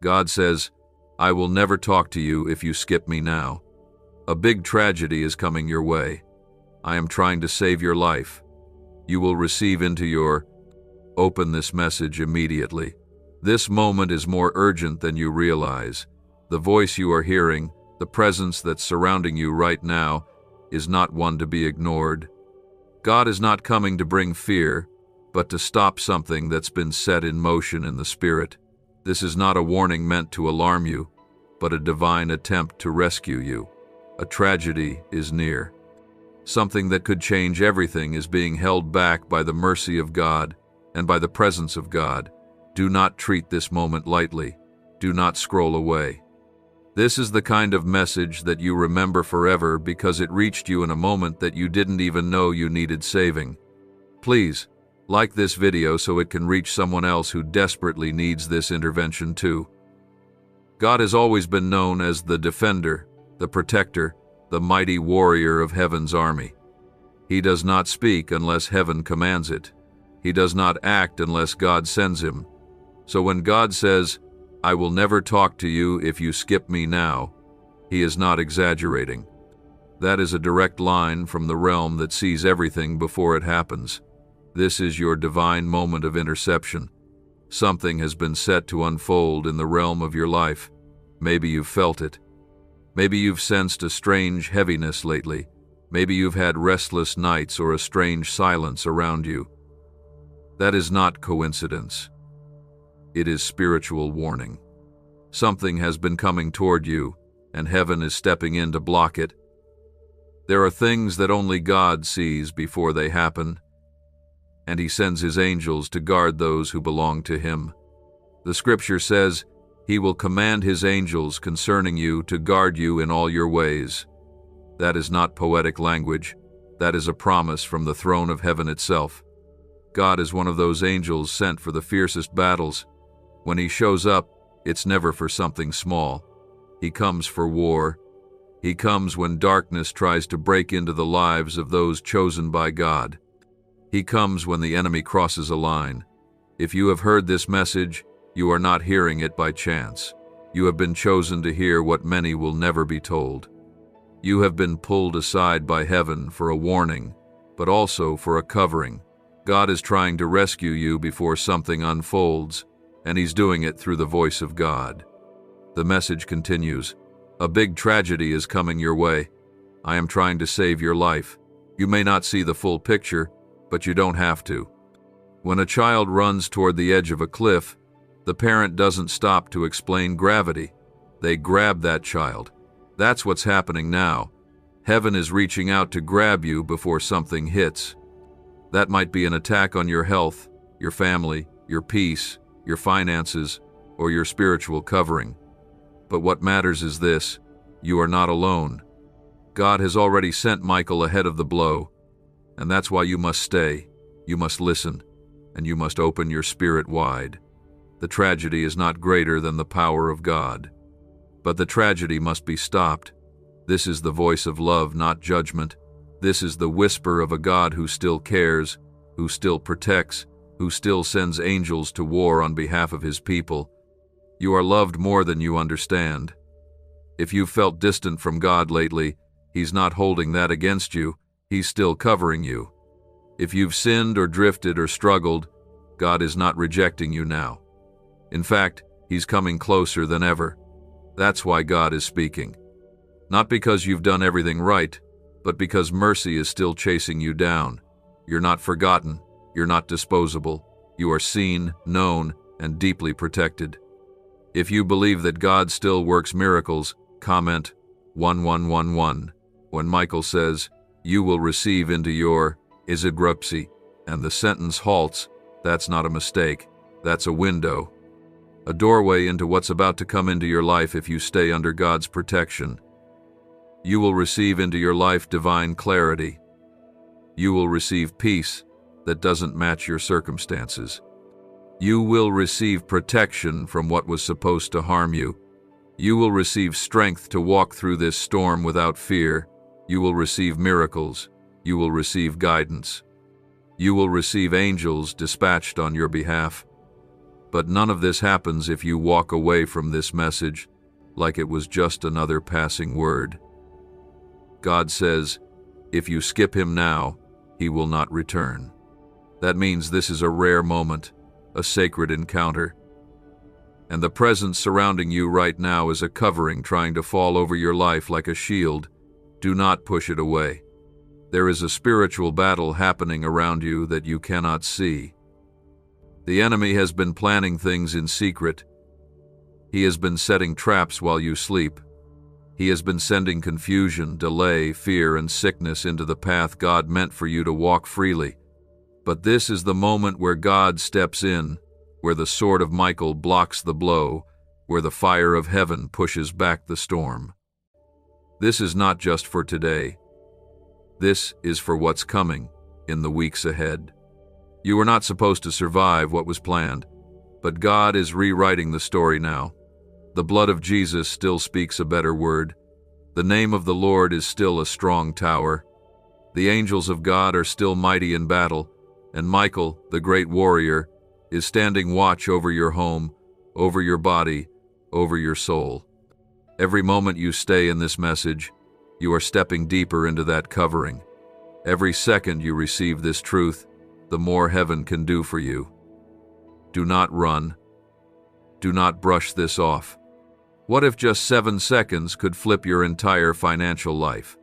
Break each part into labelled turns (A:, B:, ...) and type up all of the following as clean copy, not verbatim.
A: God says, I will never talk to you if you skip me now. A big tragedy is coming your way. I am trying to save your life. You will receive into your... Open this message immediately. This moment is more urgent than you realize. The voice you are hearing, the presence that's surrounding you right now, is not one to be ignored. God is not coming to bring fear, but to stop something that's been set in motion in the spirit. This is not a warning meant to alarm you, but a divine attempt to rescue you. A tragedy is near. Something that could change everything is being held back by the mercy of God and by the presence of God. Do not treat this moment lightly. Do not scroll away. This is the kind of message that you remember forever because it reached you in a moment that you didn't even know you needed saving. Please, like this video so it can reach someone else who desperately needs this intervention too. God has always been known as the defender, the protector, the mighty warrior of heaven's army. He does not speak unless heaven commands it. He does not act unless God sends him. So when God says, I will never talk to you if you skip me now, he is not exaggerating. That is a direct line from the realm that sees everything before it happens. This is your divine moment of interception. Something has been set to unfold in the realm of your life. Maybe you've felt it. Maybe you've sensed a strange heaviness lately. Maybe you've had restless nights or a strange silence around you. That is not coincidence. It is spiritual warning. Something has been coming toward you, and heaven is stepping in to block it. There are things that only God sees before they happen, and he sends his angels to guard those who belong to him. The scripture says, he will command his angels concerning you to guard you in all your ways. That is not poetic language. That is a promise from the throne of heaven itself. God is one of those angels sent for the fiercest battles. When he shows up, it's never for something small. He comes for war. He comes when darkness tries to break into the lives of those chosen by God. He comes when the enemy crosses a line. If you have heard this message, you are not hearing it by chance. You have been chosen to hear what many will never be told. You have been pulled aside by heaven for a warning, but also for a covering. God is trying to rescue you before something unfolds, and he's doing it through the voice of God. The message continues, a big tragedy is coming your way. I am trying to save your life. You may not see the full picture, but you don't have to. When a child runs toward the edge of a cliff, the parent doesn't stop to explain gravity. They grab that child. That's what's happening now. Heaven is reaching out to grab you before something hits. That might be an attack on your health, your family, your peace, your finances, or your spiritual covering. But what matters is this: you are not alone. God has already sent Michael ahead of the blow, and that's why you must stay, you must listen, and you must open your spirit wide. The tragedy is not greater than the power of God. But the tragedy must be stopped. This is the voice of love, not judgment. This is the whisper of a God who still cares, who still protects, who still sends angels to war on behalf of his people. You are loved more than you understand. If you've felt distant from God lately, he's not holding that against you. He's still covering you. If you've sinned or drifted or struggled, God is not rejecting you now. In fact, he's coming closer than ever. That's why God is speaking. Not because you've done everything right, but because mercy is still chasing you down. You're not forgotten. You're not disposable. You are seen, known, and deeply protected. If you believe that God still works miracles, comment 1111. When Michael says, you will receive into your Izigrupsi, and the sentence halts, that's not a mistake. That's a window. A doorway into what's about to come into your life if you stay under God's protection. You will receive into your life divine clarity. You will receive peace that doesn't match your circumstances. You will receive protection from what was supposed to harm you. You will receive strength to walk through this storm without fear. You will receive miracles. You will receive guidance. You will receive angels dispatched on your behalf. But none of this happens if you walk away from this message like it was just another passing word. God says, if you skip him now, he will not return. That means this is a rare moment, a sacred encounter. And the presence surrounding you right now is a covering trying to fall over your life like a shield. Do not push it away. There is a spiritual battle happening around you that you cannot see. The enemy has been planning things in secret. He has been setting traps while you sleep. He has been sending confusion, delay, fear, and sickness into the path God meant for you to walk freely. But this is the moment where God steps in, where the sword of Michael blocks the blow, where the fire of heaven pushes back the storm. This is not just for today. This is for what's coming in the weeks ahead. You were not supposed to survive what was planned, but God is rewriting the story now. The blood of Jesus still speaks a better word. The name of the Lord is still a strong tower. The angels of God are still mighty in battle, and Michael, the great warrior, is standing watch over your home, over your body, over your soul. Every moment you stay in this message, you are stepping deeper into that covering. Every second you receive this truth, the more heaven can do for you. Do not run. Do not brush this off. What if just 7 seconds could flip your entire financial life?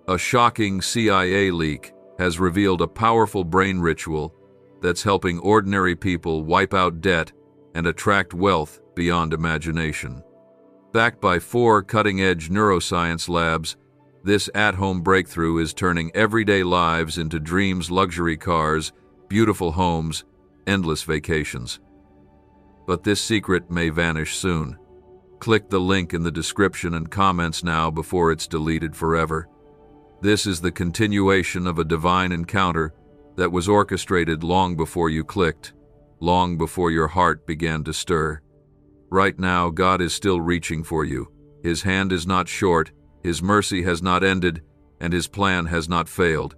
A: A shocking CIA leak has revealed a powerful brain ritual that's helping ordinary people wipe out debt and attract wealth beyond imagination. Backed by 4 cutting-edge neuroscience labs, this at-home breakthrough is turning everyday lives into dreams, luxury cars, beautiful homes, endless vacations. But this secret may vanish soon. Click the link in the description and comments now before it's deleted forever. This is the continuation of a divine encounter that was orchestrated long before you clicked, long before your heart began to stir. Right now, God is still reaching for you. His hand is not short, His mercy has not ended, and His plan has not failed.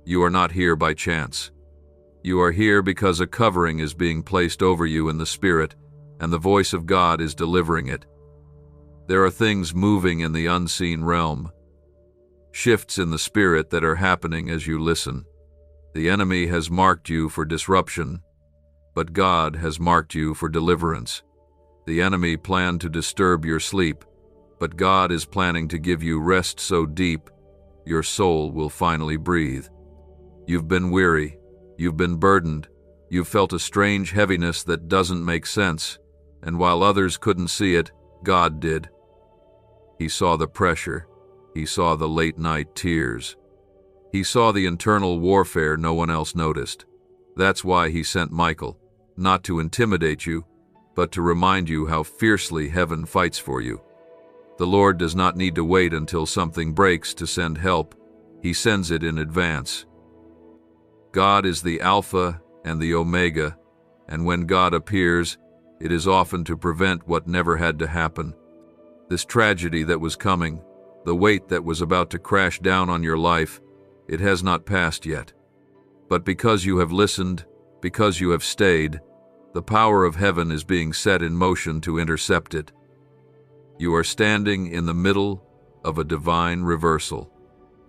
A: You are not here by chance. You are here because a covering is being placed over you in the Spirit, and the voice of God is delivering it. There are things moving in the unseen realm, shifts in the Spirit that are happening as you listen. The enemy has marked you for disruption, but God has marked you for deliverance. The enemy planned to disturb your sleep, but God is planning to give you rest so deep, your soul will finally breathe. You've been weary, you've been burdened, you've felt a strange heaviness that doesn't make sense, and while others couldn't see it, God did. He saw the pressure, He saw the late-night tears. He saw the internal warfare no one else noticed. That's why He sent Michael, not to intimidate you, but to remind you how fiercely heaven fights for you. The Lord does not need to wait until something breaks to send help. He sends it in advance. God is the Alpha and the Omega, and when God appears, it is often to prevent what never had to happen. This tragedy that was coming, the weight that was about to crash down on your life, it has not passed yet. But because you have listened, because you have stayed, the power of heaven is being set in motion to intercept it. You are standing in the middle of a divine reversal.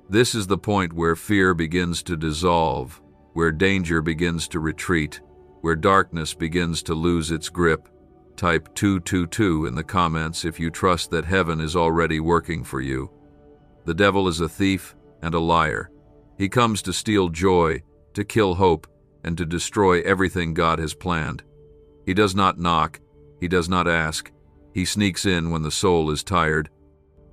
A: This is the point where fear begins to dissolve, where danger begins to retreat, where darkness begins to lose its grip. Type 222 in the comments if you trust that heaven is already working for you. The devil is a thief and a liar. He comes to steal joy, to kill hope, and to destroy everything God has planned. He does not knock, he does not ask. He sneaks in when the soul is tired.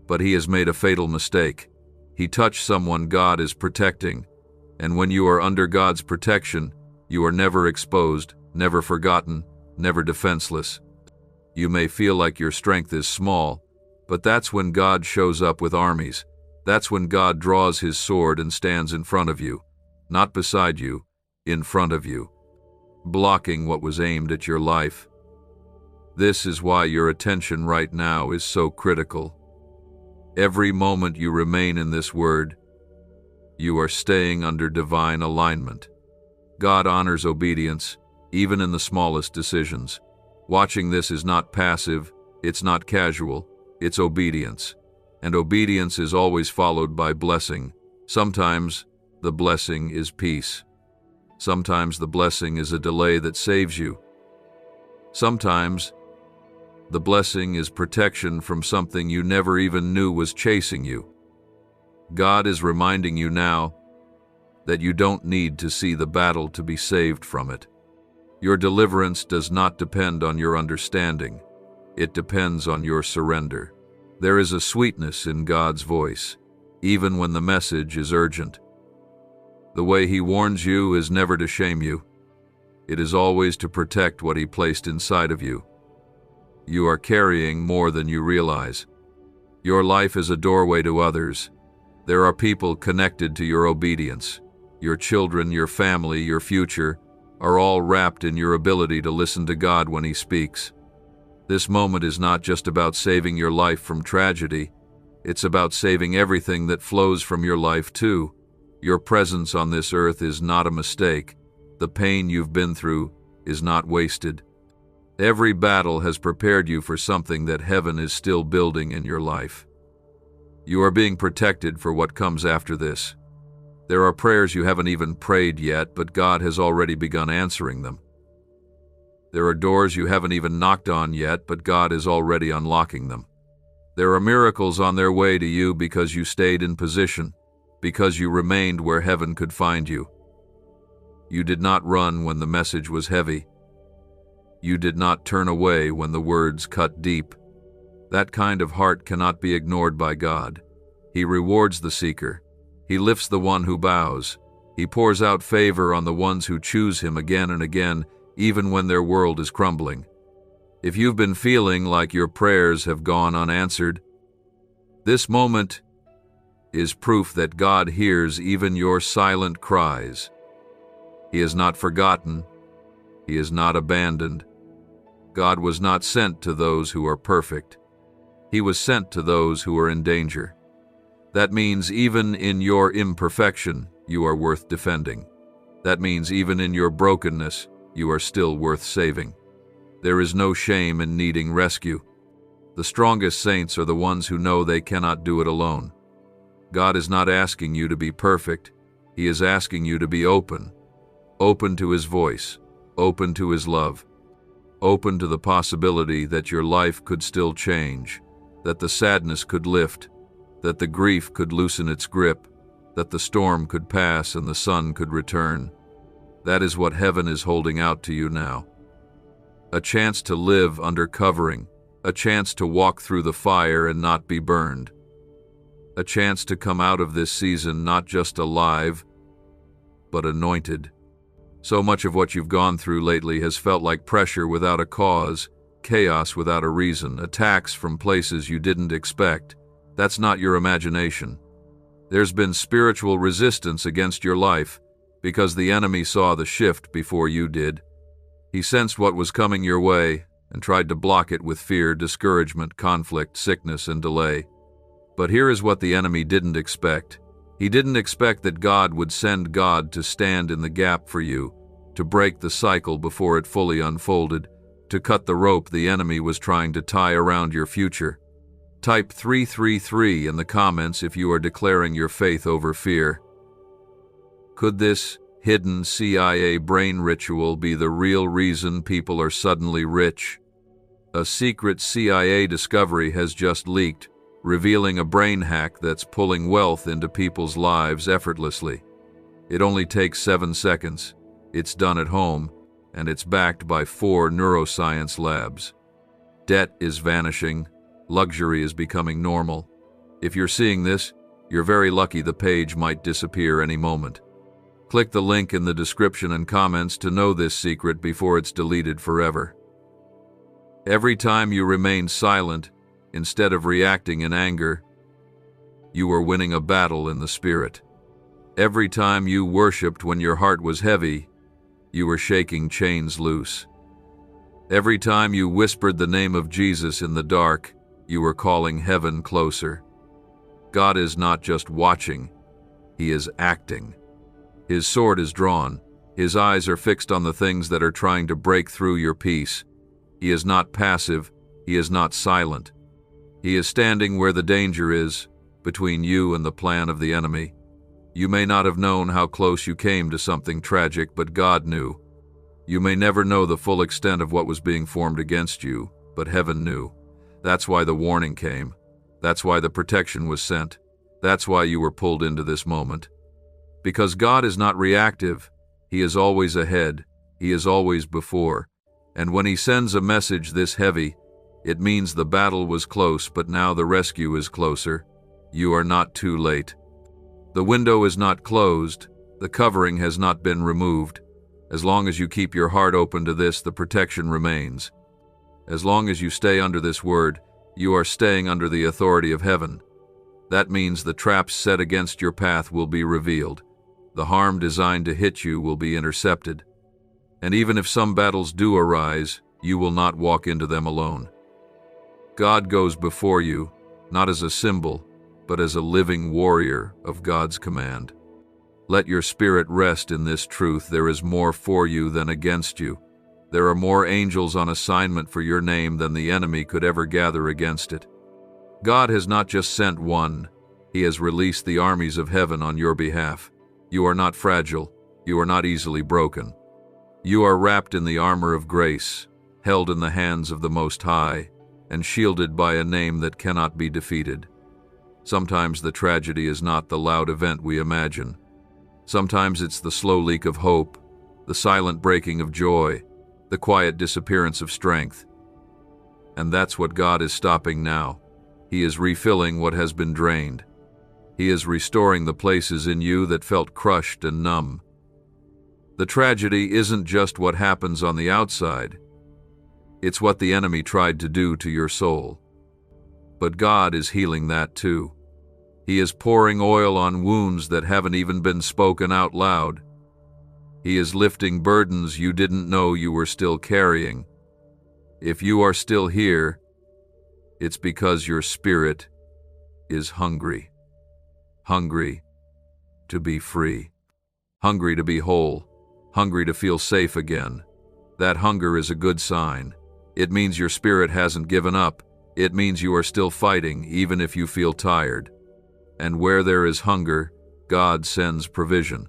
A: But he has made a fatal mistake. He touched someone God is protecting, and when you are under God's protection, you are never exposed, never forgotten, never defenseless. You may feel like your strength is small, but that's when God shows up with armies. That's when God draws His sword and stands in front of you, not beside you, in front of you, blocking what was aimed at your life. This is why your attention right now is so critical. Every moment you remain in this word, you are staying under divine alignment. God honors obedience, even in the smallest decisions. Watching this is not passive, it's not casual, it's obedience. And obedience is always followed by blessing. Sometimes the blessing is peace. Sometimes the blessing is a delay that saves you. Sometimes the blessing is protection from something you never even knew was chasing you. God is reminding you now that you don't need to see the battle to be saved from it. Your deliverance does not depend on your understanding. It depends on your surrender. There is a sweetness in God's voice, even when the message is urgent. The way He warns you is never to shame you. It is always to protect what He placed inside of you. You are carrying more than you realize. Your life is a doorway to others. There are people connected to your obedience. Your children, your family, your future are all wrapped in your ability to listen to God when He speaks. This moment is not just about saving your life from tragedy. It's about saving everything that flows from your life too. Your presence on this earth is not a mistake. The pain you've been through is not wasted. Every battle has prepared you for something that heaven is still building in your life. You are being protected for what comes after this. There are prayers you haven't even prayed yet, but God has already begun answering them. There are doors you haven't even knocked on yet, but God is already unlocking them. There are miracles on their way to you because you stayed in position, because you remained where heaven could find you. You did not run when the message was heavy. You did not turn away when the words cut deep. That kind of heart cannot be ignored by God. He rewards the seeker. He lifts the one who bows. He pours out favor on the ones who choose Him again and again, even when their world is crumbling. If you've been feeling like your prayers have gone unanswered, this moment is proof that God hears even your silent cries. He has not forgotten. He is not abandoned. God was not sent to those who are perfect. He was sent to those who are in danger. That means even in your imperfection, you are worth defending. That means even in your brokenness, you are still worth saving. There is no shame in needing rescue. The strongest saints are the ones who know they cannot do it alone. God is not asking you to be perfect. He is asking you to be open. Open to His voice. Open to His love. Open to the possibility that your life could still change, that the sadness could lift, that the grief could loosen its grip, that the storm could pass and the sun could return. That is what heaven is holding out to you now. A chance to live under covering, a chance to walk through the fire and not be burned. A chance to come out of this season not just alive, but anointed. So much of what you've gone through lately has felt like pressure without a cause, chaos without a reason, attacks from places you didn't expect. That's not your imagination. There's been spiritual resistance against your life because the enemy saw the shift before you did. He sensed what was coming your way and tried to block it with fear, discouragement, conflict, sickness, and delay. But here is what the enemy didn't expect. He didn't expect that God would send God to stand in the gap for you, to break the cycle before it fully unfolded, to cut the rope the enemy was trying to tie around your future. Type 333 in the comments if you are declaring your faith over fear. Could this hidden CIA brain ritual be the real reason people are suddenly rich? A secret CIA discovery has just leaked, revealing a brain hack that's pulling wealth into people's lives effortlessly. It only takes 7 seconds. It's done at home, and it's backed by 4 neuroscience labs. Debt is vanishing. Luxury is becoming normal. If you're seeing this, you're very lucky. The page might disappear any moment. Click the link in the description and comments to know this secret before it's deleted forever. Every time you remain silent, instead of reacting in anger, you are winning a battle in the spirit. Every time you worshiped when your heart was heavy, you were shaking chains loose. Every time you whispered the name of Jesus in the dark, you were calling heaven closer. God is not just watching, He is acting. His sword is drawn, His eyes are fixed on the things that are trying to break through your peace. He is not passive. He is not silent. He is standing where the danger is, between you and the plan of the enemy. You may not have known how close you came to something tragic, but God knew. You may never know the full extent of what was being formed against you, but heaven knew. That's why the warning came. That's why the protection was sent. That's why you were pulled into this moment. Because God is not reactive. He is always ahead. He is always before. And when He sends a message this heavy, it means the battle was close, but now the rescue is closer. You are not too late. The window is not closed. The covering has not been removed. As long as you keep your heart open to this, the protection remains. As long as you stay under this word, you are staying under the authority of heaven. That means the traps set against your path will be revealed. The harm designed to hit you will be intercepted. And even if some battles do arise, you will not walk into them alone. God goes before you, not as a symbol, but as a living warrior of God's command. Let your spirit rest in this truth. There is more for you than against you. There are more angels on assignment for your name than the enemy could ever gather against it. God has not just sent one. He has released the armies of heaven on your behalf. You are not fragile. You are not easily broken. You are wrapped in the armor of grace, held in the hands of the Most High, and shielded by a name that cannot be defeated. Sometimes the tragedy is not the loud event we imagine. Sometimes it's the slow leak of hope, the silent breaking of joy, the quiet disappearance of strength. And that's what God is stopping now. He is refilling what has been drained. He is restoring the places in you that felt crushed and numb. The tragedy isn't just what happens on the outside. It's what the enemy tried to do to your soul. But God is healing that too. He is pouring oil on wounds that haven't even been spoken out loud. He is lifting burdens you didn't know you were still carrying. If you are still here, it's because your spirit is hungry. Hungry to be free. Hungry to be whole. Hungry to feel safe again. That hunger is a good sign. It means your spirit hasn't given up. It means you are still fighting, even if you feel tired. And where there is hunger, God sends provision.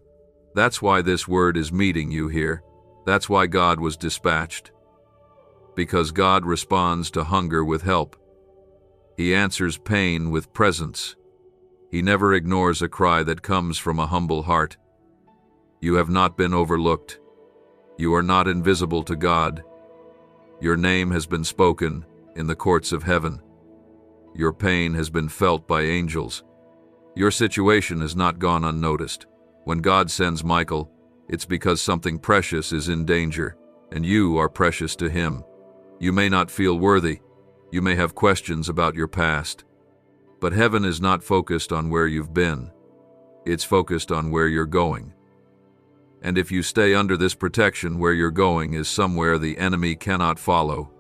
A: That's why this word is meeting you here. That's why God was dispatched. Because God responds to hunger with help. He answers pain with presence. He never ignores a cry that comes from a humble heart. You have not been overlooked. You are not invisible to God. Your name has been spoken in the courts of heaven. Your pain has been felt by angels. Your situation has not gone unnoticed. When God sends Michael, it's because something precious is in danger, and you are precious to Him. You may not feel worthy. You may have questions about your past. But heaven is not focused on where you've been. It's focused on where you're going. And if you stay under this protection, where you're going is somewhere the enemy cannot follow.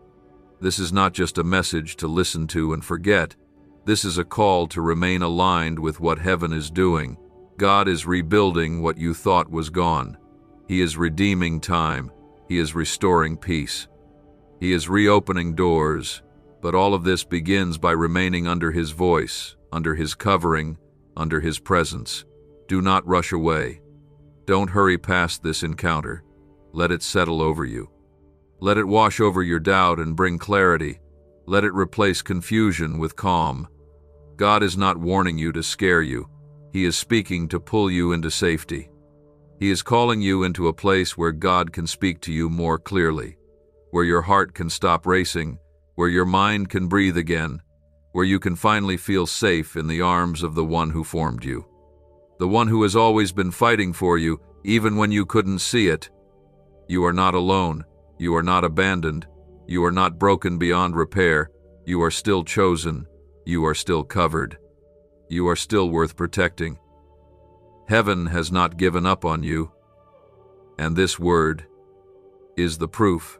A: This is not just a message to listen to and forget. This is a call to remain aligned with what heaven is doing. God is rebuilding what you thought was gone. He is redeeming time. He is restoring peace. He is reopening doors. But all of this begins by remaining under His voice, under His covering, under His presence. Do not rush away. Don't hurry past this encounter. Let it settle over you. Let it wash over your doubt and bring clarity. Let it replace confusion with calm. God is not warning you to scare you. He is speaking to pull you into safety. He is calling you into a place where God can speak to you more clearly, where your heart can stop racing, where your mind can breathe again, where you can finally feel safe in the arms of the one who formed you. The one who has always been fighting for you, even when you couldn't see it. You are not alone. You are not abandoned. You are not broken beyond repair. You are still chosen. You are still covered. You are still worth protecting. Heaven has not given up on you. And this word is the proof.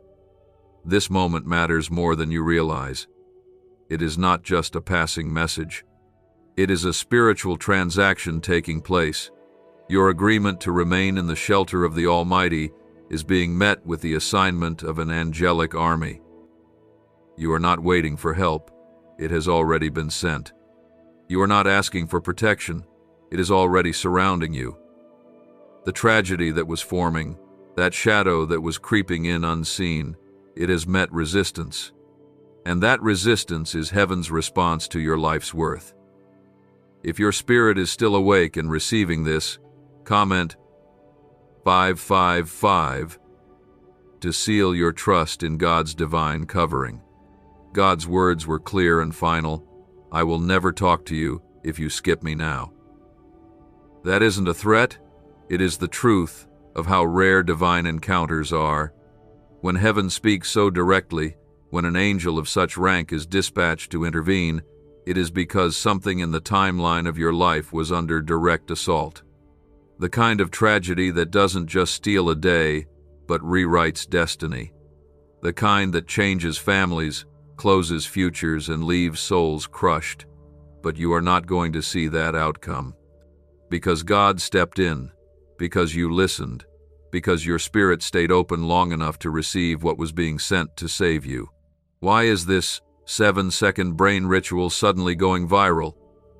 A: This moment matters more than you realize. It is not just a passing message. It is a spiritual transaction taking place. Your agreement to remain in the shelter of the Almighty is being met with the assignment of an angelic army. You are not waiting for help. It has already been sent. You are not asking for protection. It is already surrounding you. The tragedy that was forming, that shadow that was creeping in unseen, it has met resistance. And that resistance is heaven's response to your life's worth. If your spirit is still awake and receiving this, comment 555 to seal your trust in God's divine covering. God's words were clear and final. I will never talk to you if you skip me now. That isn't a threat. It is the truth of how rare divine encounters are. When heaven speaks so directly, when an angel of such rank is dispatched to intervene, it is because something in the timeline of your life was under direct assault. The kind of tragedy that doesn't just steal a day, but rewrites destiny. The kind that changes families, closes futures, and leaves souls crushed. But you are not going to see that outcome. Because God stepped in, because you listened, because your spirit stayed open long enough to receive what was being sent to save you. Why is this 7-second brain ritual suddenly going viral?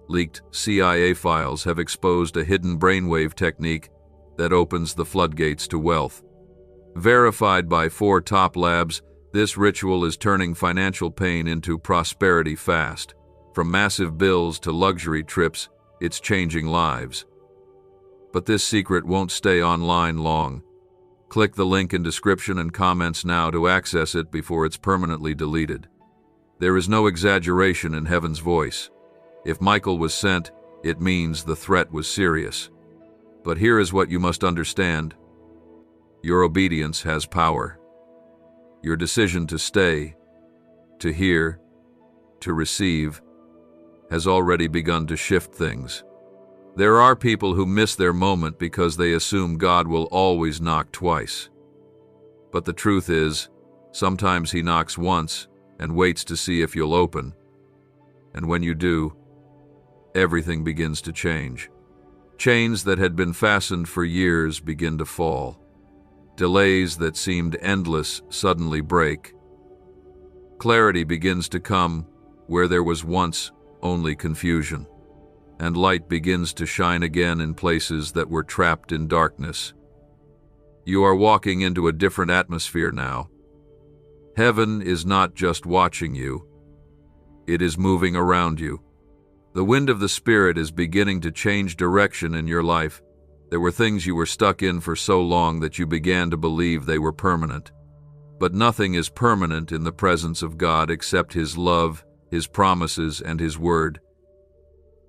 A: Leaked CIA files have exposed a hidden brainwave technique that opens the floodgates to wealth. Verified by 4 top labs, this ritual is turning financial pain into prosperity fast. From massive bills to luxury trips, it's changing lives. But this secret won't stay online long. Click the link in description and comments now to access it before it's permanently deleted. There is no exaggeration in heaven's voice. If Michael was sent, it means the threat was serious. But here is what you must understand. Your obedience has power. Your decision to stay, to hear, to receive, has already begun to shift things. There are people who miss their moment because they assume God will always knock twice. But the truth is, sometimes He knocks once and waits to see if you'll open. And when you do, everything begins to change. Chains that had been fastened for years begin to fall. Delays that seemed endless suddenly break. Clarity begins to come where there was once only confusion. And light begins to shine again in places that were trapped in darkness. You are walking into a different atmosphere now. Heaven is not just watching you, it is moving around you. The wind of the Spirit is beginning to change direction in your life. There were things you were stuck in for so long that you began to believe they were permanent. But nothing is permanent in the presence of God except His love, His promises, and His word.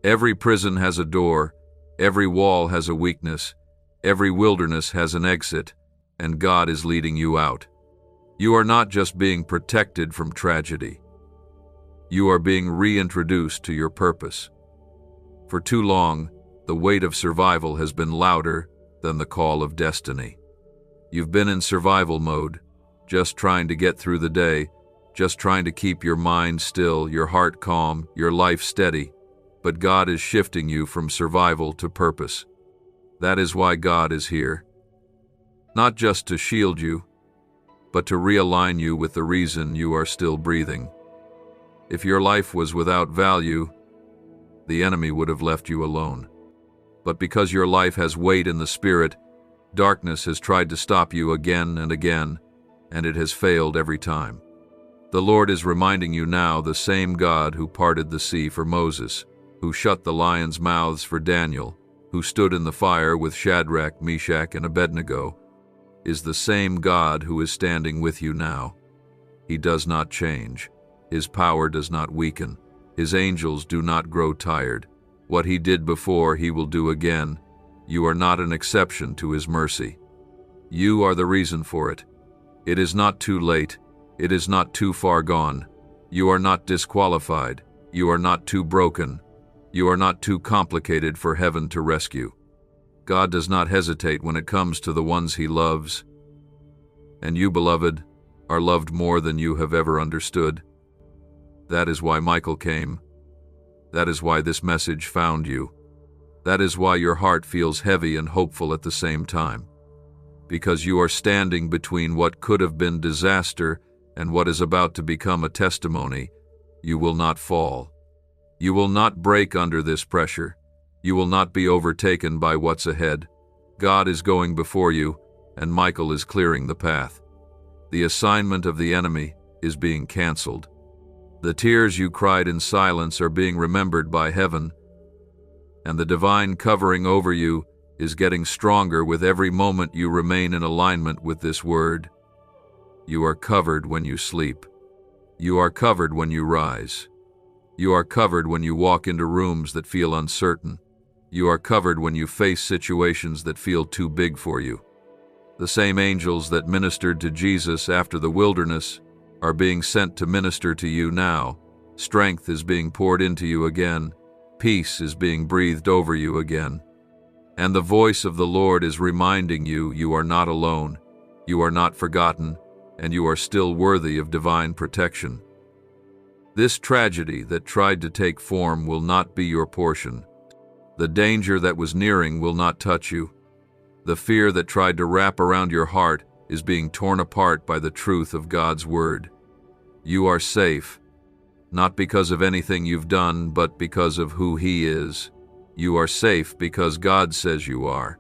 A: Every prison has a door, every wall has a weakness, every wilderness has an exit, and God is leading you out. You are not just being protected from tragedy. You are being reintroduced to your purpose. For too long, the weight of survival has been louder than the call of destiny. You've been in survival mode, just trying to get through the day, just trying to keep your mind still, your heart calm, your life steady. But God is shifting you from survival to purpose. That is why God is here. Not just to shield you, but to realign you with the reason you are still breathing. If your life was without value, the enemy would have left you alone. But because your life has weight in the Spirit, darkness has tried to stop you again and again, and it has failed every time. The Lord is reminding you now the same God who parted the sea for Moses, who shut the lions' mouths for Daniel, who stood in the fire with Shadrach, Meshach, and Abednego, is the same God who is standing with you now. He does not change. His power does not weaken. His angels do not grow tired. What He did before, He will do again. You are not an exception to His mercy. You are the reason for it. It is not too late. It is not too far gone. You are not disqualified. You are not too broken. You are not too complicated for heaven to rescue. God does not hesitate when it comes to the ones He loves. And you, beloved, are loved more than you have ever understood. That is why Michael came. That is why this message found you. That is why your heart feels heavy and hopeful at the same time. Because you are standing between what could have been disaster and what is about to become a testimony, you will not fall. You will not break under this pressure. You will not be overtaken by what's ahead. God is going before you, and Michael is clearing the path. The assignment of the enemy is being canceled. The tears you cried in silence are being remembered by heaven, and the divine covering over you is getting stronger with every moment you remain in alignment with this word. You are covered when you sleep. You are covered when you rise. You are covered when you walk into rooms that feel uncertain. You are covered when you face situations that feel too big for you. The same angels that ministered to Jesus after the wilderness are being sent to minister to you now. Strength is being poured into you again. Peace is being breathed over you again. And the voice of the Lord is reminding you you are not alone, you are not forgotten, and you are still worthy of divine protection. This tragedy that tried to take form will not be your portion. The danger that was nearing will not touch you. The fear that tried to wrap around your heart is being torn apart by the truth of God's word. You are safe, not because of anything you've done, but because of who He is. You are safe because God says you are.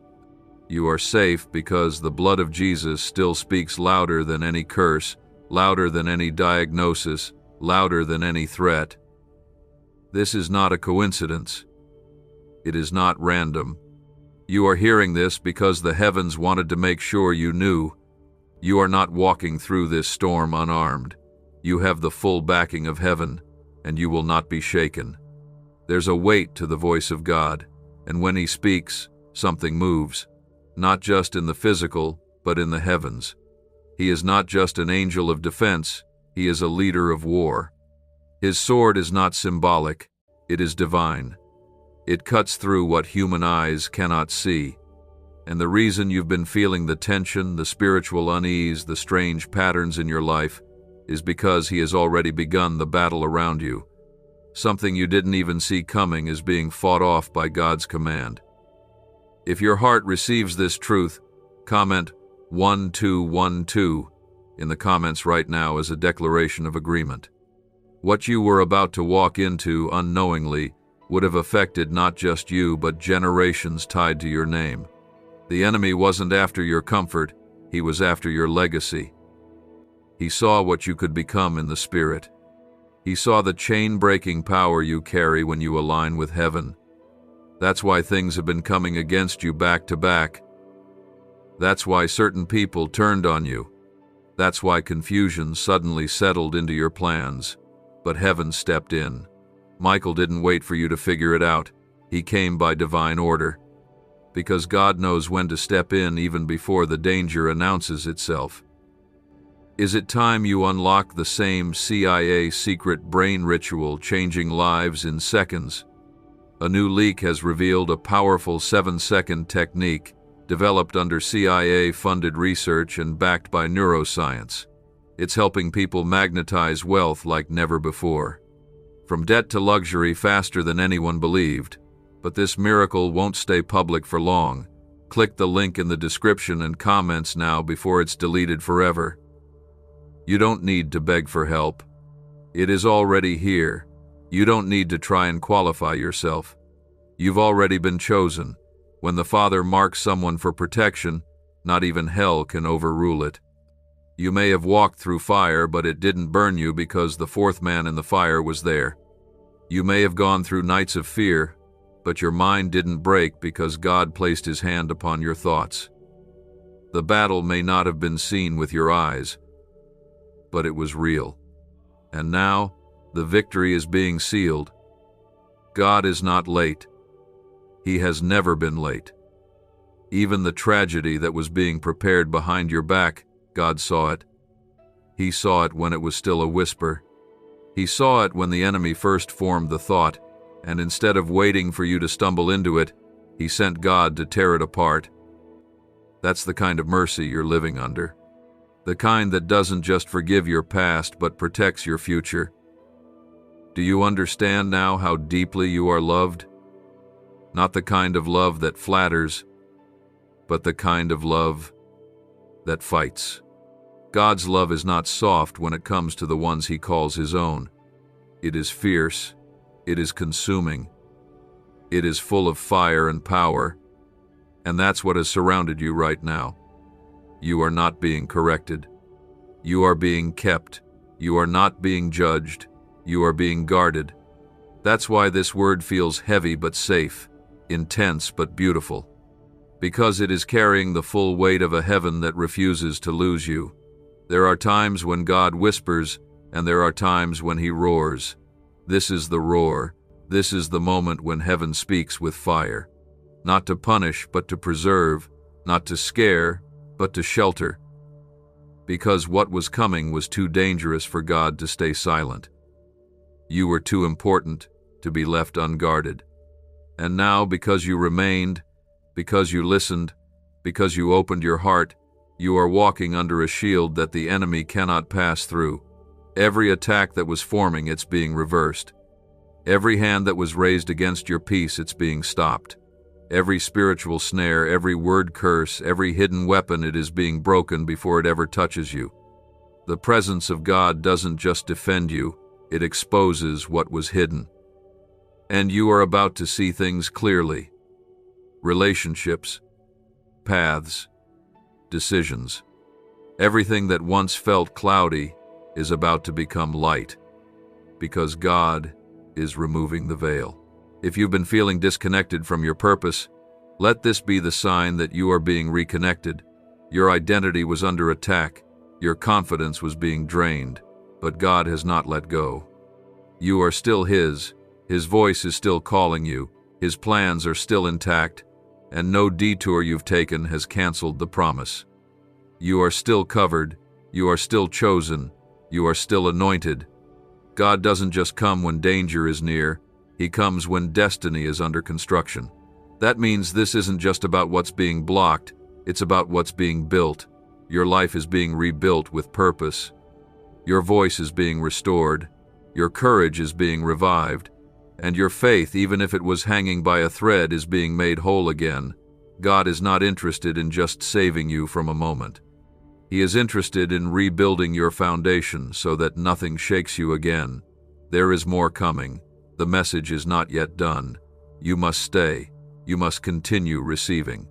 A: You are safe because the blood of Jesus still speaks louder than any curse, louder than any diagnosis, louder than any threat. This is not a coincidence. It is not random. You are hearing this because the heavens wanted to make sure you knew. You are not walking through this storm unarmed. You have the full backing of heaven, and you will not be shaken. There's a weight to the voice of God, and when He speaks, something moves, not just in the physical, but in the heavens. He is not just an angel of defense, He is a leader of war. His sword is not symbolic, it is divine. It cuts through what human eyes cannot see. And the reason you've been feeling the tension, the spiritual unease, the strange patterns in your life is because He has already begun the battle around you. Something you didn't even see coming is being fought off by God's command. If your heart receives this truth, comment 1212 in the comments right now as a declaration of agreement. What you were about to walk into unknowingly would have affected not just you, but generations tied to your name. The enemy wasn't after your comfort, he was after your legacy. He saw what you could become in the Spirit. He saw the chain-breaking power you carry when you align with heaven. That's why things have been coming against you back to back. That's why certain people turned on you. That's why confusion suddenly settled into your plans. But heaven stepped in. Michael didn't wait for you to figure it out. He came by divine order. Because God knows when to step in even before the danger announces itself. Is it time you unlock the same CIA secret brain ritual changing lives in seconds? A new leak has revealed a powerful 7-second technique developed under CIA-funded research and backed by neuroscience. It's helping people magnetize wealth like never before. From debt to luxury faster than anyone believed. But this miracle won't stay public for long. Click the link in the description and comments now before it's deleted forever. You don't need to beg for help. It is already here. You don't need to try and qualify yourself. You've already been chosen. When the Father marks someone for protection, not even hell can overrule it. You may have walked through fire, but it didn't burn you because the fourth man in the fire was there. You may have gone through nights of fear, but your mind didn't break because God placed His hand upon your thoughts. The battle may not have been seen with your eyes, but it was real. And now, the victory is being sealed. God is not late. He has never been late. Even the tragedy that was being prepared behind your back, God saw it. He saw it when it was still a whisper. He saw it when the enemy first formed the thought, and instead of waiting for you to stumble into it, He sent God to tear it apart. That's the kind of mercy you're living under. The kind that doesn't just forgive your past, but protects your future. Do you understand now how deeply you are loved? Not the kind of love that flatters, but the kind of love that fights. God's love is not soft when it comes to the ones He calls His own. It is fierce, it is consuming, it is full of fire and power, and that's what has surrounded you right now. You are not being corrected. You are being kept. You are not being judged. You are being guarded. That's why this word feels heavy but safe, intense but beautiful, because it is carrying the full weight of a heaven that refuses to lose you. There are times when God whispers, and there are times when He roars. This is the roar. This is the moment when heaven speaks with fire. Not to punish, but to preserve. Not to scare, but to shelter. Because what was coming was too dangerous for God to stay silent. You were too important to be left unguarded. And now, because you remained, because you listened, because you opened your heart, you are walking under a shield that the enemy cannot pass through. Every attack that was forming, it's being reversed. Every hand that was raised against your peace, it's being stopped. Every spiritual snare, every word curse, every hidden weapon, it is being broken before it ever touches you. The presence of God doesn't just defend you, it exposes what was hidden. And you are about to see things clearly. Relationships, paths, decisions. Everything that once felt cloudy is about to become light, because God is removing the veil. If you've been feeling disconnected from your purpose, let this be the sign that you are being reconnected. Your identity was under attack, your confidence was being drained, but God has not let go. You are still His voice is still calling you, His plans are still intact, and no detour you've taken has canceled the promise. You are still covered, you are still chosen, you are still anointed. God doesn't just come when danger is near, He comes when destiny is under construction. That means this isn't just about what's being blocked, it's about what's being built. Your life is being rebuilt with purpose. Your voice is being restored, your courage is being revived, and your faith, even if it was hanging by a thread, is being made whole again. God is not interested in just saving you from a moment. He is interested in rebuilding your foundation so that nothing shakes you again. There is more coming. The message is not yet done. You must stay. You must continue receiving.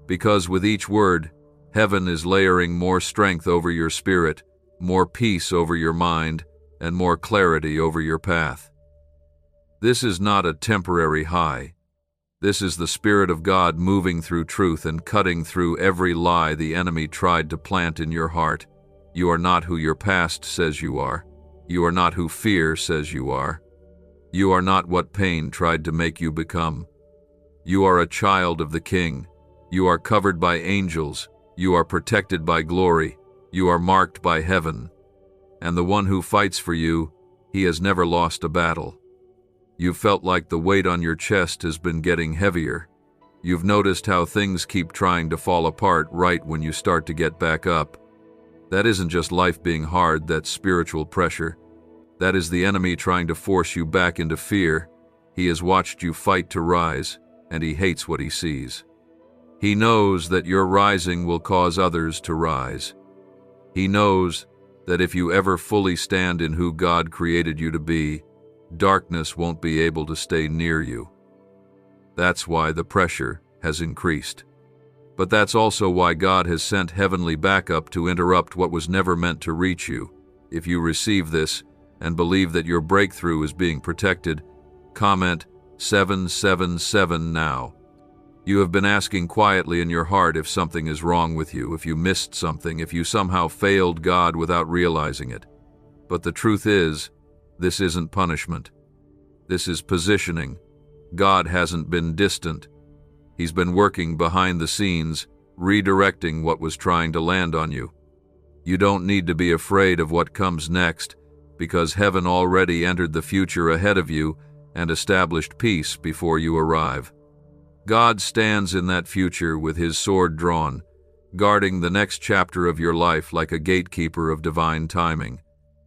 A: Because with each word, heaven is layering more strength over your spirit, more peace over your mind, and more clarity over your path. This is not a temporary high. This is the Spirit of God moving through truth and cutting through every lie the enemy tried to plant in your heart. You are not who your past says you are. You are not who fear says you are. You are not what pain tried to make you become. You are a child of the King. You are covered by angels. You are protected by glory. You are marked by heaven. And the one who fights for you, He has never lost a battle. You've felt like the weight on your chest has been getting heavier. You've noticed how things keep trying to fall apart right when you start to get back up. That isn't just life being hard, that's spiritual pressure. That is the enemy trying to force you back into fear. He has watched you fight to rise, and he hates what he sees. He knows that your rising will cause others to rise. He knows that if you ever fully stand in who God created you to be, darkness won't be able to stay near you. That's why the pressure has increased. But that's also why God has sent heavenly backup to interrupt what was never meant to reach you. If you receive this and believe that your breakthrough is being protected, comment 777 now. You have been asking quietly in your heart if something is wrong with you, if you missed something, if you somehow failed God without realizing it. But the truth is, this isn't punishment. This is positioning. God hasn't been distant. He's been working behind the scenes, redirecting what was trying to land on you. You don't need to be afraid of what comes next, because heaven already entered the future ahead of you and established peace before you arrive. God stands in that future with His sword drawn, guarding the next chapter of your life like a gatekeeper of divine timing.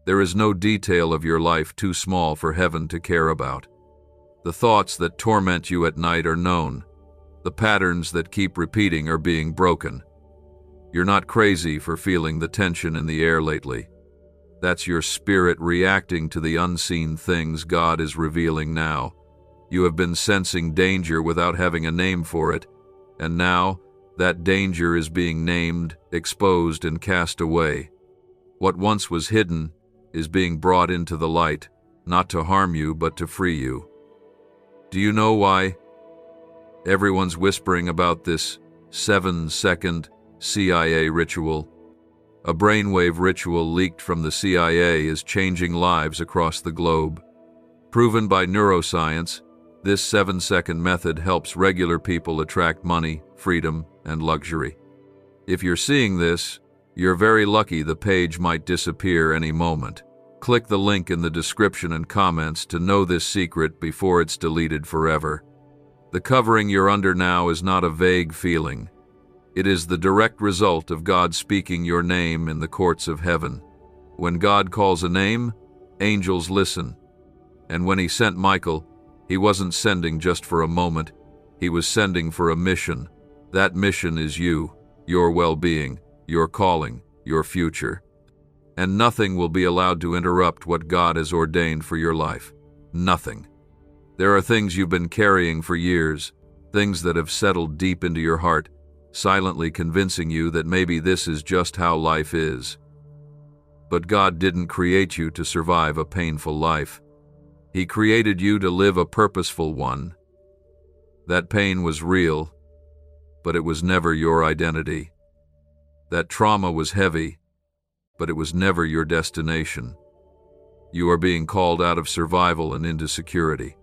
A: There is no detail of your life too small for heaven to care about. The thoughts that torment you at night are known. The patterns that keep repeating are being broken. You're not crazy for feeling the tension in the air lately. That's your spirit reacting to the unseen things God is revealing now. You have been sensing danger without having a name for it, and now that danger is being named, exposed, and cast away. What once was hidden is being brought into the light, not to harm you, but to free you. Do you know why everyone's whispering about this 7-second CIA ritual? A brainwave ritual leaked from the CIA is changing lives across the globe. Proven by neuroscience, this 7-second method helps regular people attract money, freedom, and luxury. If you're seeing this, you're very lucky. The page might disappear any moment. Click the link in the description and comments to know this secret before it's deleted forever. The covering you're under now is not a vague feeling. It is the direct result of God speaking your name in the courts of heaven. When God calls a name, angels listen. And when He sent Michael, He wasn't sending just for a moment. He was sending for a mission. That mission is you, your well-being, your calling, your future. And nothing will be allowed to interrupt what God has ordained for your life. Nothing. There are things you've been carrying for years, things that have settled deep into your heart, silently convincing you that maybe this is just how life is. But God didn't create you to survive a painful life. He created you to live a purposeful one. That pain was real, but it was never your identity. That trauma was heavy, but it was never your destination. You are being called out of survival and into security,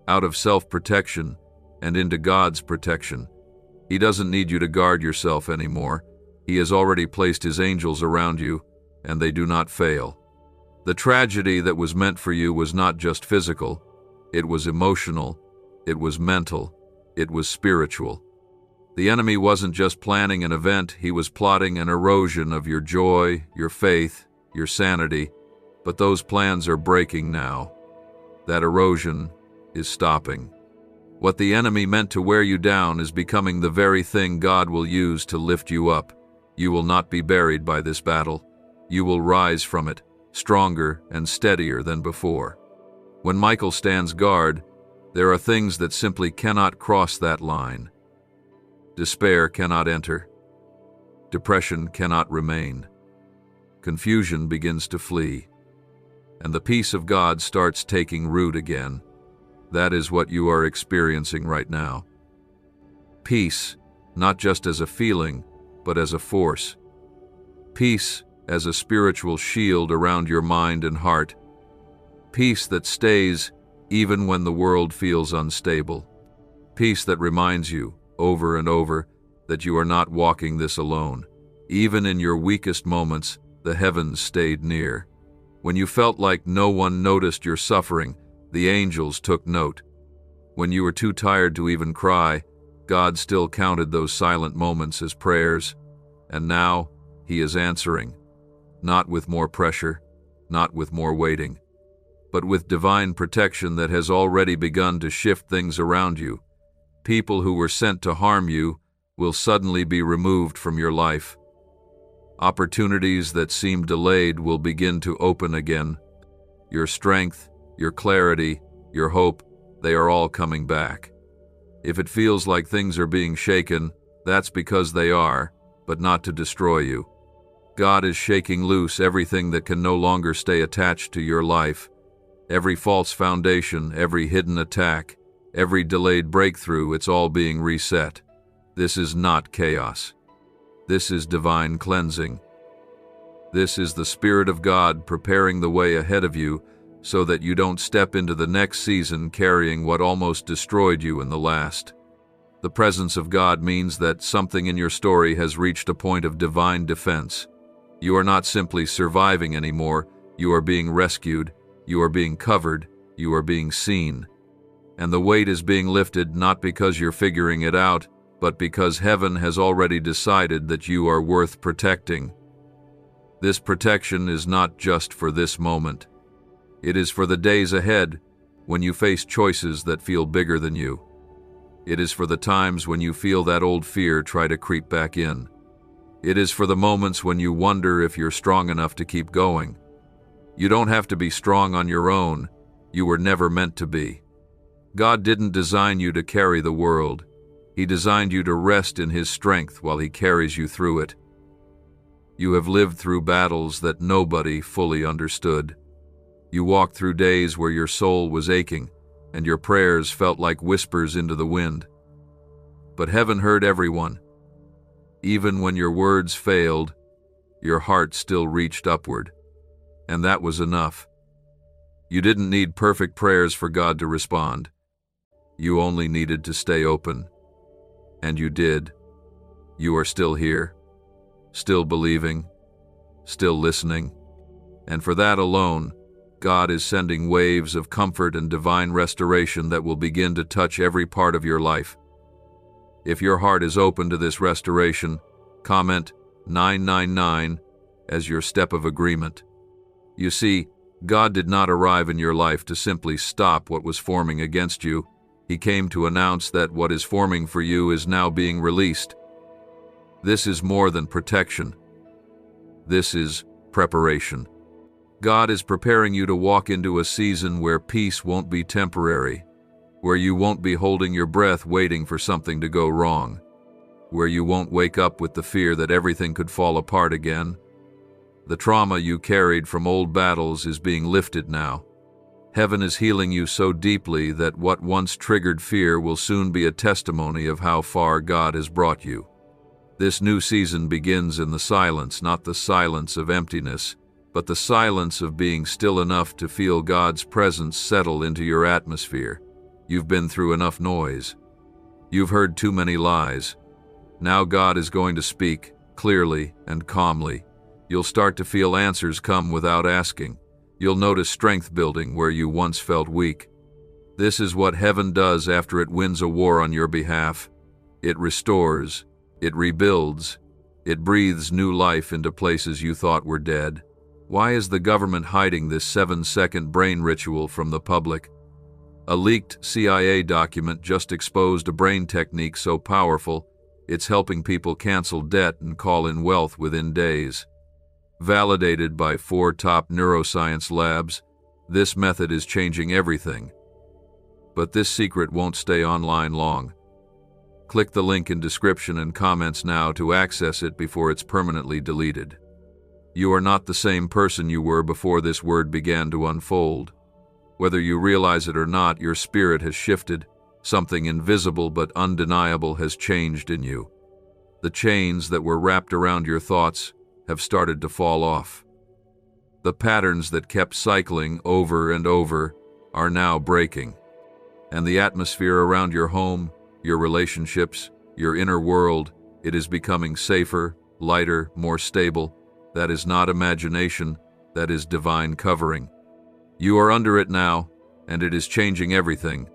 A: out of self-protection and into God's protection. He doesn't need you to guard yourself anymore. He has already placed His angels around you, and they do not fail. The tragedy that was meant for you was not just physical. It was emotional. It was mental. It was spiritual. The enemy wasn't just planning an event, he was plotting an erosion of your joy, your faith, your sanity. But those plans are breaking now. That erosion is stopping. What the enemy meant to wear you down is becoming the very thing God will use to lift you up. You will not be buried by this battle. You will rise from it, stronger and steadier than before. When Michael stands guard, there are things that simply cannot cross that line. Despair cannot enter. Depression cannot remain. Confusion begins to flee. And the peace of God starts taking root again. That is what you are experiencing right now. Peace, not just as a feeling, but as a force. Peace as a spiritual shield around your mind and heart. Peace that stays even when the world feels unstable. Peace that reminds you, over and over, that you are not walking this alone. Even in your weakest moments, the heavens stayed near. When you felt like no one noticed your suffering, the angels took note. When you were too tired to even cry, God still counted those silent moments as prayers. And now, He is answering. Not with more pressure, not with more waiting, but with divine protection that has already begun to shift things around you. People who were sent to harm you will suddenly be removed from your life. Opportunities that seemed delayed will begin to open again. Your strength, your clarity, your hope, they are all coming back. If it feels like things are being shaken, that's because they are, but not to destroy you. God is shaking loose everything that can no longer stay attached to your life. Every false foundation, every hidden attack, every delayed breakthrough, it's all being reset. This is not chaos. This is divine cleansing. This is the Spirit of God preparing the way ahead of you so that you don't step into the next season carrying what almost destroyed you in the last. The presence of God means that something in your story has reached a point of divine defense. You are not simply surviving anymore, you are being rescued, you are being covered, you are being seen. And the weight is being lifted not because you're figuring it out, but because heaven has already decided that you are worth protecting. This protection is not just for this moment. It is for the days ahead, when you face choices that feel bigger than you. It is for the times when you feel that old fear try to creep back in. It is for the moments when you wonder if you're strong enough to keep going. You don't have to be strong on your own. You were never meant to be. God didn't design you to carry the world. He designed you to rest in His strength while He carries you through it. You have lived through battles that nobody fully understood. You walked through days where your soul was aching and your prayers felt like whispers into the wind. But heaven heard everyone. Even when your words failed, your heart still reached upward. And that was enough. You didn't need perfect prayers for God to respond. You only needed to stay open. And you did. You are still here, still believing, still listening. And for that alone, God is sending waves of comfort and divine restoration that will begin to touch every part of your life. If your heart is open to this restoration, comment 999 as your step of agreement. You see, God did not arrive in your life to simply stop what was forming against you. He came to announce that what is forming for you is now being released. This is more than protection. This is preparation. God is preparing you to walk into a season where peace won't be temporary, where you won't be holding your breath waiting for something to go wrong, where you won't wake up with the fear that everything could fall apart again. The trauma you carried from old battles is being lifted now. Heaven is healing you so deeply that what once triggered fear will soon be a testimony of how far God has brought you. This new season begins in the silence, not the silence of emptiness, but the silence of being still enough to feel God's presence settle into your atmosphere. You've been through enough noise. You've heard too many lies. Now God is going to speak clearly and calmly. You'll start to feel answers come without asking. You'll notice strength building where you once felt weak. This is what heaven does after it wins a war on your behalf. It restores, it rebuilds, it breathes new life into places you thought were dead. Why is the government hiding this 7-second brain ritual from the public? A leaked CIA document just exposed a brain technique so powerful, it's helping people cancel debt and call in wealth within days. Validated by 4 top neuroscience labs, this method is changing everything. But this secret won't stay online long. Click the link in description and comments now to access it before it's permanently deleted. You are not the same person you were before this word began to unfold. Whether you realize it or not, your spirit has shifted. Something invisible but undeniable has changed in you. The chains that were wrapped around your thoughts have started to fall off. The patterns that kept cycling over and over are now breaking. And the atmosphere around your home, your relationships, your inner world, it is becoming safer, lighter, more stable. That is not imagination, that is divine covering. You are under it now, and it is changing everything.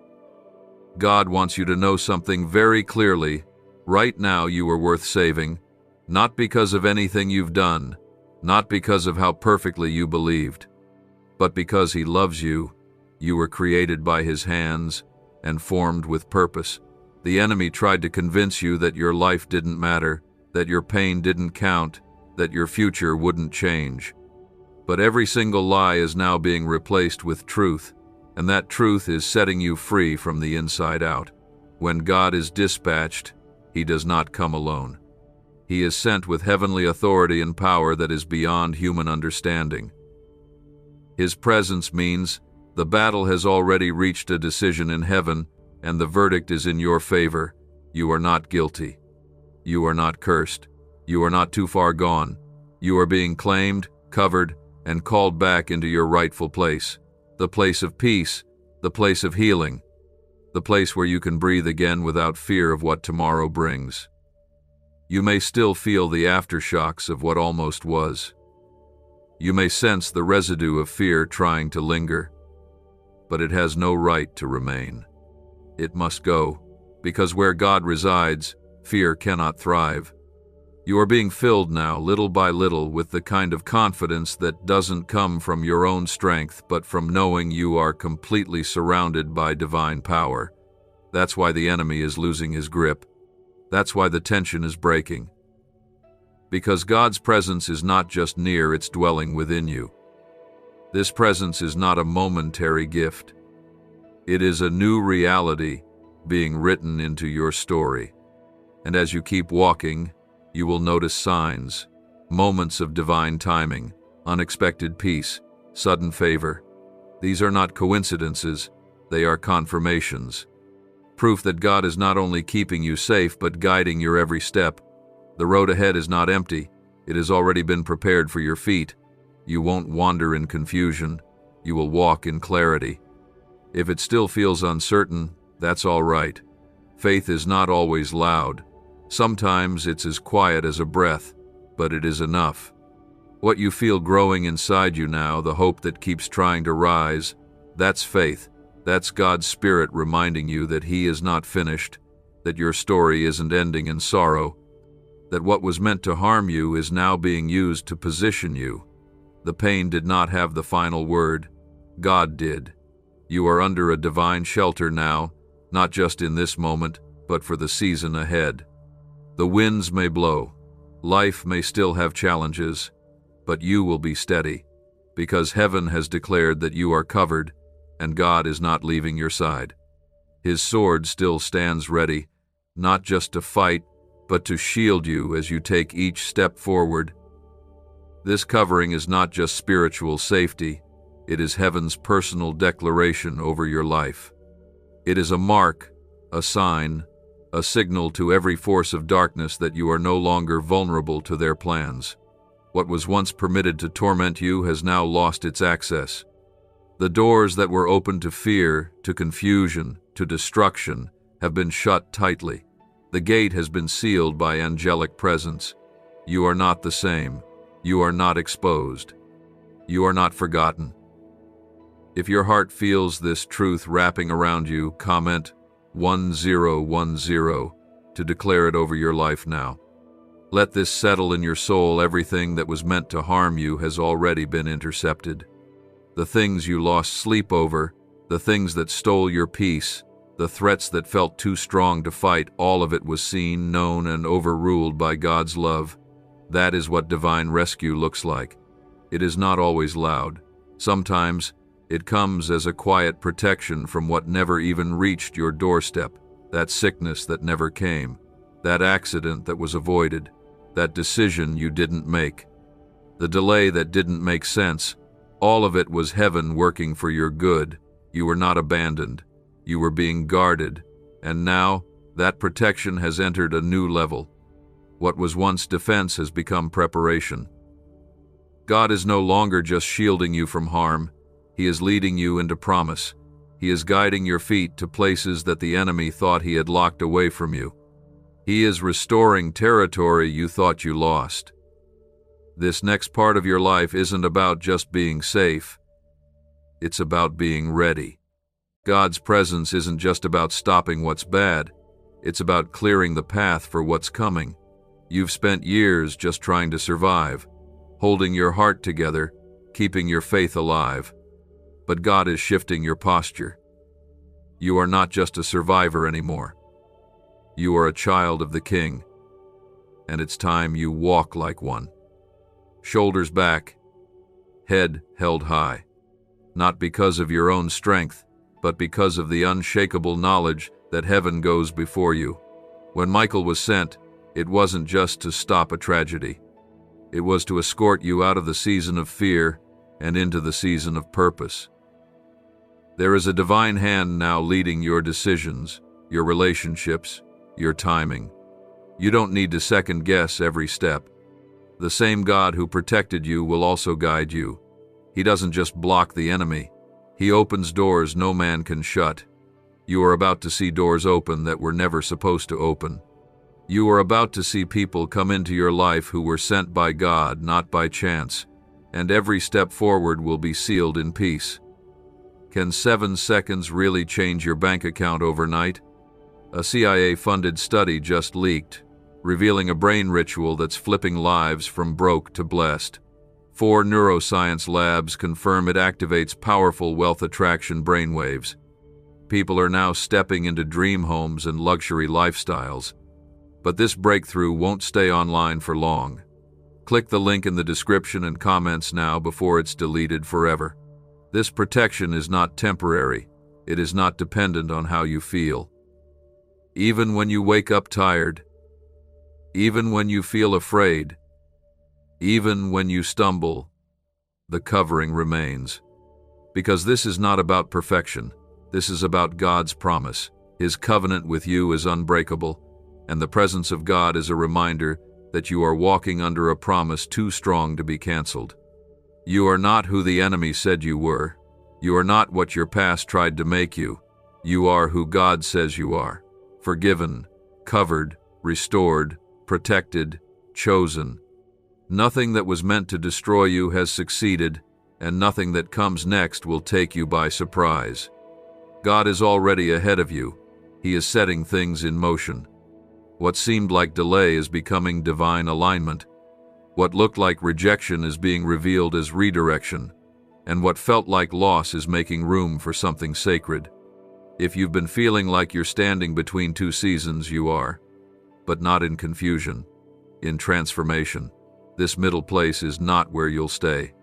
A: God wants you to know something very clearly. Right now you are worth saving, not because of anything you've done, not because of how perfectly you believed, but because He loves you. You were created by His hands and formed with purpose. The enemy tried to convince you that your life didn't matter, that your pain didn't count, that your future wouldn't change. But every single lie is now being replaced with truth, and that truth is setting you free from the inside out. When God is dispatched, He does not come alone. He is sent with heavenly authority and power that is beyond human understanding. His presence means the battle has already reached a decision in heaven, and the verdict is in your favor. You are not guilty. You are not cursed. You are not too far gone. You are being claimed, covered, and called back into your rightful place. The place of peace, the place of healing, the place where you can breathe again without fear of what tomorrow brings. You may still feel the aftershocks of what almost was. You may sense the residue of fear trying to linger, but it has no right to remain. It must go, because where God resides, fear cannot thrive. You are being filled now, little by little, with the kind of confidence that doesn't come from your own strength, but from knowing you are completely surrounded by divine power. That's why the enemy is losing his grip. That's why the tension is breaking. Because God's presence is not just near, it's dwelling within you. This presence is not a momentary gift. It is a new reality being written into your story. And as you keep walking, you will notice signs, moments of divine timing, unexpected peace, sudden favor. These are not coincidences, they are confirmations. Proof that God is not only keeping you safe, but guiding your every step. The road ahead is not empty, it has already been prepared for your feet. You won't wander in confusion, you will walk in clarity. If it still feels uncertain, that's all right. Faith is not always loud. Sometimes it's as quiet as a breath, but it is enough. What you feel growing inside you now, the hope that keeps trying to rise, that's faith. That's God's Spirit reminding you that He is not finished, that your story isn't ending in sorrow, that what was meant to harm you is now being used to position you. The pain did not have the final word. God did. You are under a divine shelter now, not just in this moment, but for the season ahead. The winds may blow, life may still have challenges, but you will be steady, because heaven has declared that you are covered, and God is not leaving your side. His sword still stands ready, not just to fight, but to shield you as you take each step forward. This covering is not just spiritual safety, it is heaven's personal declaration over your life. It is a mark, a sign, a signal to every force of darkness that you are no longer vulnerable to their plans. What was once permitted to torment you has now lost its access. The doors that were open to fear, to confusion, to destruction have been shut tightly. The gate has been sealed by angelic presence. You are not the same. You are not exposed. You are not forgotten. If your heart feels this truth wrapping around you, comment 1010 to declare it over your life now. Let this settle in your soul. Everything that was meant to harm you has already been intercepted. The things you lost sleep over, the things that stole your peace, the threats that felt too strong to fight, all of it was seen, known, and overruled by God's love. That is what divine rescue looks like. It is not always loud. Sometimes it comes as a quiet protection from what never even reached your doorstep, that sickness that never came, that accident that was avoided, that decision you didn't make, the delay that didn't make sense. All of it was heaven working for your good. You were not abandoned. You were being guarded. And now, that protection has entered a new level. What was once defense has become preparation. God is no longer just shielding you from harm. He is leading you into promise. He is guiding your feet to places that the enemy thought he had locked away from you. He is restoring territory you thought you lost. This next part of your life isn't about just being safe. It's about being ready. God's presence isn't just about stopping what's bad. It's about clearing the path for what's coming. You've spent years just trying to survive, holding your heart together, keeping your faith alive. But God is shifting your posture. You are not just a survivor anymore. You are a child of the King, and it's time you walk like one. Shoulders back, head held high, not because of your own strength, but because of the unshakable knowledge that heaven goes before you. When Michael was sent, it wasn't just to stop a tragedy. It was to escort you out of the season of fear and into the season of purpose. There is a divine hand now leading your decisions, your relationships, your timing. You don't need to second guess every step. The same God who protected you will also guide you. He doesn't just block the enemy. He opens doors no man can shut. You are about to see doors open that were never supposed to open. You are about to see people come into your life who were sent by God, not by chance, and every step forward will be sealed in peace. Can 7 seconds really change your bank account overnight? A CIA-funded study just leaked. revealing a brain ritual that's flipping lives from broke to blessed. 4 neuroscience labs confirm it activates powerful wealth attraction brainwaves. People are now stepping into dream homes and luxury lifestyles. But this breakthrough won't stay online for long. Click the link in the description and comments now before it's deleted forever. This protection is not temporary. It is not dependent on how you feel. Even when you wake up tired, even when you feel afraid, even when you stumble, the covering remains. Because this is not about perfection. This is about God's promise. His covenant with you is unbreakable, and the presence of God is a reminder that you are walking under a promise too strong to be canceled. You are not who the enemy said you were. You are not what your past tried to make you. You are who God says you are. Forgiven, covered, restored, protected, chosen. Nothing that was meant to destroy you has succeeded, and nothing that comes next will take you by surprise. God is already ahead of you. He is setting things in motion. What seemed like delay is becoming divine alignment. What looked like rejection is being revealed as redirection, and what felt like loss is making room for something sacred. If you've been feeling like you're standing between two seasons, you are, but not in confusion, in transformation. This middle place is not where you'll stay.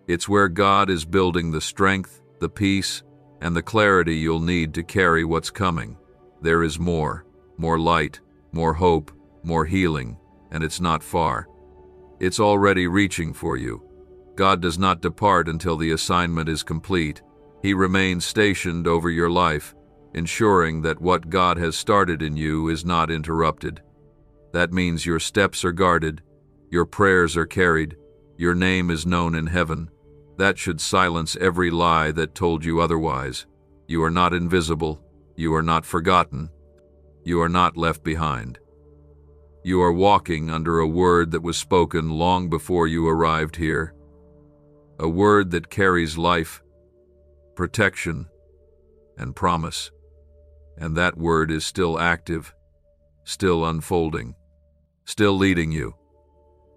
A: It's where God is building the strength, the peace, and the clarity you'll need to carry what's coming. There is more light, more hope, more healing, and it's not far. It's already reaching for you. God does not depart until the assignment is complete. He remains stationed over your life, ensuring that what God has started in you is not interrupted. That means your steps are guarded, your prayers are carried, your name is known in heaven. That should silence every lie that told you otherwise. You are not invisible. You are not forgotten. You are not left behind. You are walking under a word that was spoken long before you arrived here. A word that carries life, protection, and promise. And that word is still active, still unfolding, still leading you.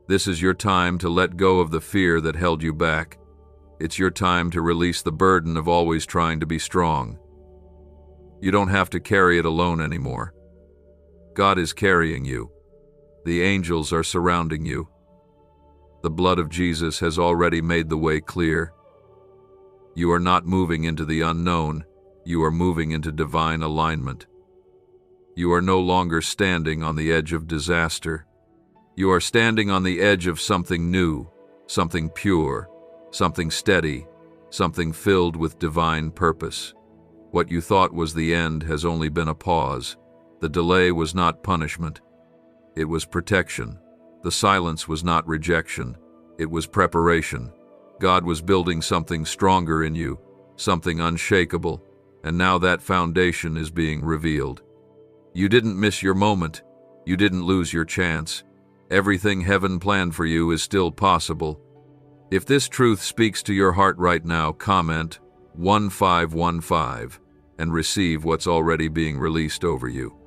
A: This is your time to let go of the fear that held you back. It's your time to release the burden of always trying to be strong. You don't have to carry it alone anymore. God is carrying you. The angels are surrounding you. The blood of Jesus has already made the way clear. You are not moving into the unknown. You are moving into divine alignment. You are no longer standing on the edge of disaster. You are standing on the edge of something new, something pure, something steady, something filled with divine purpose. What you thought was the end has only been a pause. The delay was not punishment. It was protection. The silence was not rejection. It was preparation. God was building something stronger in you, something unshakable, and now that foundation is being revealed. You didn't miss your moment. You didn't lose your chance. Everything heaven planned for you is still possible. If this truth speaks to your heart right now, comment 1515 and receive what's already being released over you.